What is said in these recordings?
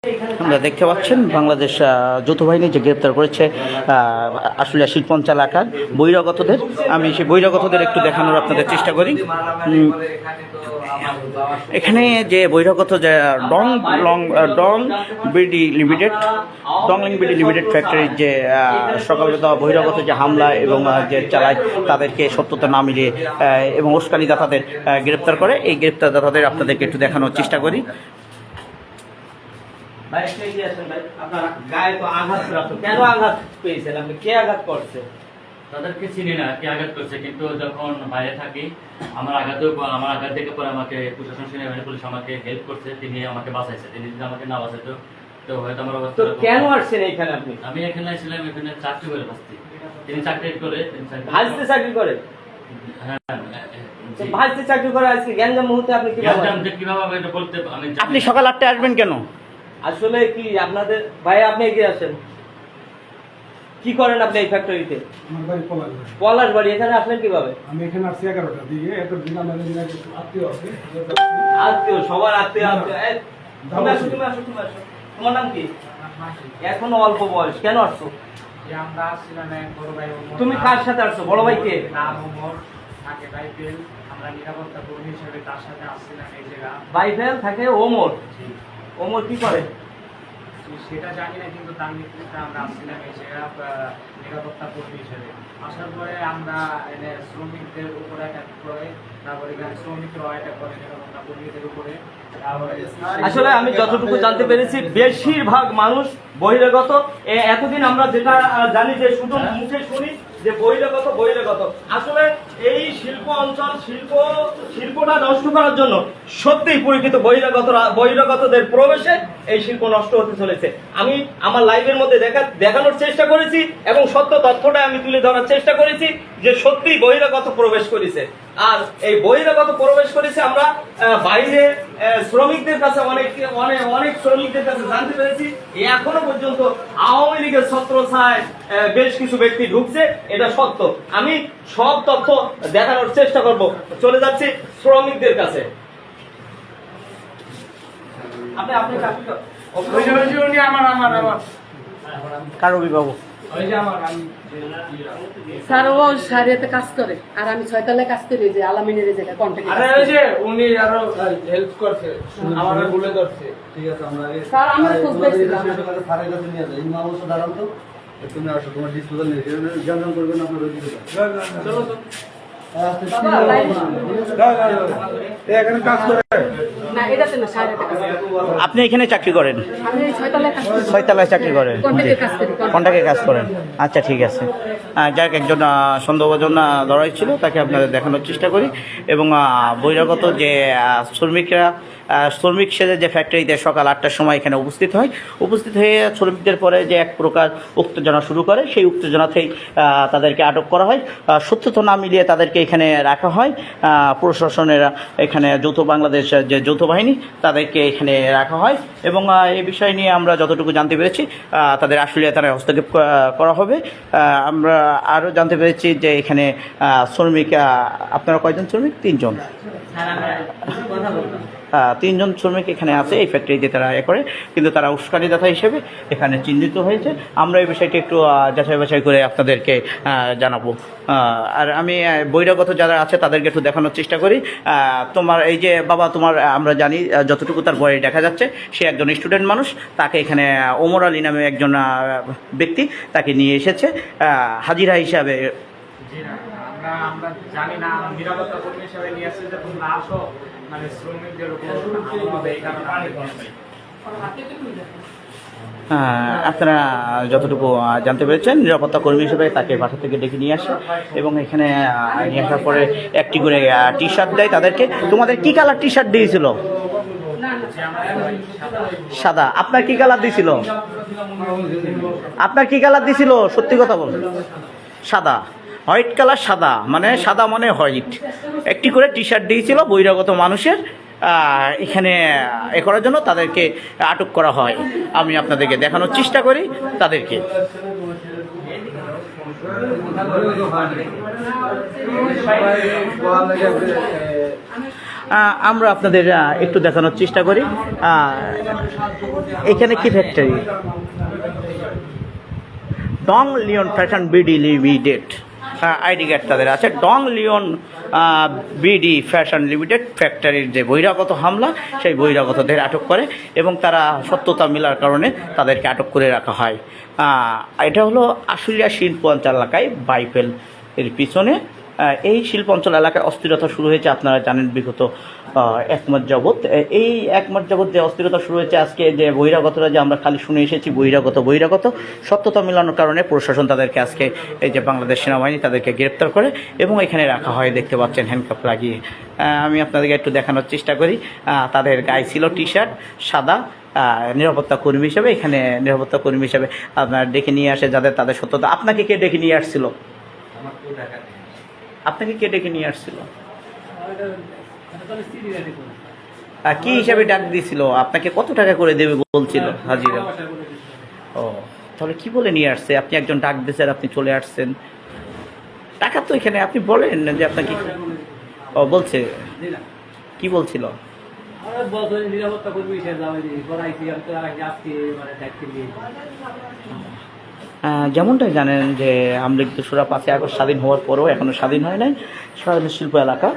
আপনারা দেখতে পাচ্ছেন বাংলাদেশ যৌথ বাহিনী যে গ্রেপ্তার করেছে আসলে শিল্পঞ্চল এলাকার বহিরাগতদের। আমি সেই বহিরাগতদের একটু দেখানোর আপনাদের চেষ্টা করি। এখানে যে বহিরাগত যে ডং বিডি লিমিটেড ফ্যাক্টরির যে সকালবেলা বহিরাগত যে হামলা এবং যে চালায় তাদেরকে সত্যতা না মিলিয়ে এবং উস্কানিদাতাদের গ্রেপ্তার করে। এই গ্রেপ্তারদাতাদের আপনাদেরকে একটু দেখানোর চেষ্টা করি। ভাই এগিয়ে আসেন ভাই, আপনার গায়ে তো আঘাত প্রাপ্ত, কেন আঘাত পেয়েছেন আপনি? কে আঘাত করছে? তাদেরকে চিনি না কে আঘাত করছে, কিন্তু যখন বাইরে থাকি আমার আঘাত দেখে পরে আমাকে প্রশাসন সেনাবাহিনী পুলিশ আমাকে হেল্প করছে, তিনি আমাকে বাঁচাইছে। তিনি যদি আমাকে না বাঁচাইতো তো হয়তো আমার অবস্থা। তো কেন আসছেন এইখানে আপনি? আমি এখানে ছিলাম, এখানে চাকরি করে বাঁচতে। তিনি চাকরি করে ভাজতে চাকরি করে। হ্যাঁ, ভাজতে চাকরি করে আজকে গ্যাঞ্জাম মুহূর্তে আপনি কিভাবে এটা বলতে আমি আপনি সকাল 8টায় আসবেন কেন? আসলে কি আপনাদের ভাই, আপনি এগিয়ে আসেন। কি করেন আপনি এই ফ্যাক্টরিতে? আমার বাড়ি পলাশ বাড়ি। এখানে আসলেন কিভাবে? আমি এখানে আসছি 11টা দিকে। এত দিন আমাদের আত্মীয় আছে। আত্মীয়, সবার আত্মীয় আত্মীয়। তুমি আসো। তোমার নাম কি? এখনো অল্প বয়স, কেন আসছো? আমরা আসছিলাম এক বড় ভাই। তুমি কার সাথে আসছো? বড় ভাই কে? নাম ওমর, থাকে বাইবেল। আমরা নিরাপত্তা কর্মী হিসেবে তার সাথে আসছিলাম এই জায়গা। বাইবেল থাকে ওমর। ওমর কি করে? সেটা জানি না, কিন্তু তার নেতৃত্বে আমরা আসছিলাম এই জায়গা নিরাপত্তা কর্মী হিসেবে। আসার পরে আমরা শ্রমিকদের উপরে অ্যাটাক করে, তারপরে এখানে শ্রমিকরাও অ্যাটাক করে নিরাপত্তা কর্মীদের উপরে। আসলে আমি যতটুকু জানতে পেরেছি বেশিরভাগ মানুষ বহিরাগত। এতদিন আমরা যেটা জানি যে শুধু মুখে শুনি যে বহিরাগত। আসলে এই শিল্প অঞ্চল শিল্পটা নষ্ট করার জন্য সত্যিই পরিচিত বহিরাগতদের প্রবেশে এই শিল্প নষ্ট হতে চলেছে। আমি আমার লাইভের মধ্যে দেখানোর চেষ্টা করেছি এবং সত্য তথ্যটা আমি তুলে ধরার চেষ্টা করেছি যে সত্যিই বহিরাগত প্রবেশ করেছে। আর এই বহিরাগত প্রবেশ করেছে আমরা বাইরে শ্রমিকদের কাছে অনেক শ্রমিকদের কাছে জানতে পেরেছি এখনো পর্যন্ত আওয়ামী লীগের ছত্রছায়ায় বেশ কিছু ব্যক্তি ঢুকছে। এটা সত্য। আমি সব তথ্য দেখানোর চেষ্টা করব। চলে যাচ্ছি শ্রমিকদের কাছে। আপনি কার অভিভাবক? স্যার ও সারিয়াতে কাজ করে আর আমি ছয়তলায় কাজ করি, যে আলামিনের জায়গায় কন্ট্যাক্ট। আরে ওই যে উনি আরো হেল্প করছে, আমারে বলে ধরছে। ঠিক আছে, আমরা আগে স্যার আমার খোঁজ পেয়েছিলাম। স্যারের কাছে নিয়ে যাই। ইমাম ওসব দাঁড়ান তো, তুমি আসো, তোমার ডিসপোজাল নিয়ে জানজাম করবেন আপনার ওই দিকে। চলো এখানে কাজ করে না, এটাতে না, সারিয়াতে কাজ করে। আপনি এখানে চাকরি করেন? আমি ছয়তলায় কাজ করি। 6তলায় চাকরি করেন? কন্ট্যাক্টে কাজ করি। কন্ট্রাক্টে কাজ করেন। আচ্ছা, ঠিক আছে। যাক, একজন সন্দেহভাজন লড়াই ছিল, তাকে আপনাদের দেখানোর চেষ্টা করি। এবং বহিরাগত যে শ্রমিক সেজে যে ফ্যাক্টরিতে সকাল 8টার সময় এখানে উপস্থিত হয়ে শ্রমিকদের পরে যে এক প্রকার উত্তেজনা শুরু করে, সেই উত্তেজনাতেই তাদেরকে আটক করা হয়। সত্যতা না মিলিয়ে তাদেরকে এখানে রাখা হয়। প্রশাসনের এখানে বাংলাদেশ যে যৌথ বাহিনী তাদেরকে এখানে রাখা হয় এবং এই বিষয় নিয়ে আমরা যতটুকু জানতে পেরেছি তাদের আশুলিয়া থানায় হস্তক্ষেপ করা হবে। আমরা আরও জানতে পেরেছি যে এখানে শ্রমিক, আপনারা কয়জন শ্রমিক? 3 জন। 3 জন শ্রমিক এখানে আছে এই ফ্যাক্টরিতে। তারা করে, কিন্তু তারা উস্কানিদাতা হিসেবে এখানে চিহ্নিত হয়েছে। আমরা এই বিষয়টি একটু যাচাই বাছাই করে আপনাদেরকে জানাবো। আর আমি বহিরাগত যারা আছে তাদেরকে একটু দেখানোর চেষ্টা করি। তোমার এই যে বাবা, তোমার আমরা জানি যতটুকু তার বয়স দেখা যাচ্ছে, সে একজন স্টুডেন্ট মানুষ। তাকে এখানে ওমর আলী নামে একজন ব্যক্তি তাকে নিয়ে এসেছে হাজিরা হিসাবে। আমরা জানি না, নিরাপত্তা কর্মী হিসেবে নিয়ে আসছে যে তোমরা আসো, মানে শ্রমিকদের উপর এই কারণে। আপনারা যতটুকু জানতে পেরেছেন, নিরাপত্তা কর্মী হিসেবে তাকে বাসা থেকে ডেকে নিয়ে আসে এবং এখানে নিয়ে আসার পরে একটি করে টি শার্ট দেয় তাদেরকে। তোমাদের কি কালার টি শার্ট দিয়েছিল? সাদা। আপনার কি কালার দিয়েছিল? সত্যি কথা বলুন। সাদা, হোয়াইট কালার। সাদা মানে হোয়াইট। একটি করে টি শার্ট দিয়েছিল বহিরাগত মানুষের। এখানে করার জন্য তাদেরকে আটক করা হয়। আমি আপনাদেরকে দেখানোর চেষ্টা করি তাদেরকে। আমরা আপনাদের একটু দেখানোর চেষ্টা করি। এখানে কি factory? Dong Leon fashion BD limited ID card তাদের আছে। Dong Leon BD fashion limited ফ্যাক্টরির যে বহিরাগত হামলা, সেই বহিরাগতদের আটক করে এবং তারা সত্যতা মেলার কারণে তাদেরকে আটক করে রাখা হয়। এটা হলো আশুলিয়া শিল্প অঞ্চল এলাকায় বাইপেল এর পিছনে। এই শিল্প অঞ্চল এলাকায় অস্থিরতা শুরু হয়েছে, আপনারা জানেন বিগত এক মাস যাবৎ। এই এক মাস যাবৎ যে অস্থিরতা শুরু হয়েছে, আজকে যে বহিরাগতরা যে আমরা খালি শুনে এসেছি বহিরাগত সত্যতা মেলানোর কারণে প্রশাসন তাদেরকে আজকে এই যে বাংলাদেশ সেনাবাহিনী তাদেরকে গ্রেপ্তার করে এবং এখানে রাখা হয়। দেখতে পাচ্ছেন হ্যান্ডকাপ লাগিয়ে। আমি আপনাদেরকে একটু দেখানোর চেষ্টা করি। তাদের গায়ে ছিল টি শার্ট সাদা। নিরাপত্তা কর্মী হিসেবে এখানে নিরাপত্তা কর্মী হিসেবে আপনার ডেকে নিয়ে আসে যাদের তাদের সত্যতা। আপনাকে কে ডেকে নিয়ে আসছিল? আপনাকে কে ডেকে নিয়ে আসছিল? কি হিসাবে ডাক দিয়েছিল? আপনাকে কত টাকা করে দেবে বলছিল হাজিরা? ও, তাহলে কি বলে নিয়ে আসছে? আপনি একজন ডাক দিয়েছেন, আপনি চলে আসছেন। টাকা তো এখানে আপনি বলেন যে আপনাকে ও বলছে কি বলছিল? নিরাপত্তা করবি যেমনটাই জানেন যে আমলিগ দোসরা 5 আগস্ট স্বাধীন হওয়ার পরেও এখনও স্বাধীন হয় নাই স্বাধীন শিল্প এলাকা।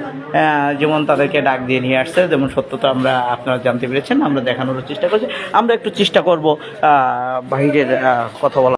যেমন তাদেরকে ডাক দিয়ে নিয়ে আসছে, যেমন সত্যতা আমরা আপনারা জানতে পেরেছেন, আমরা দেখানোর চেষ্টা করছি। আমরা একটু চেষ্টা করব বাইরের কথা বলা।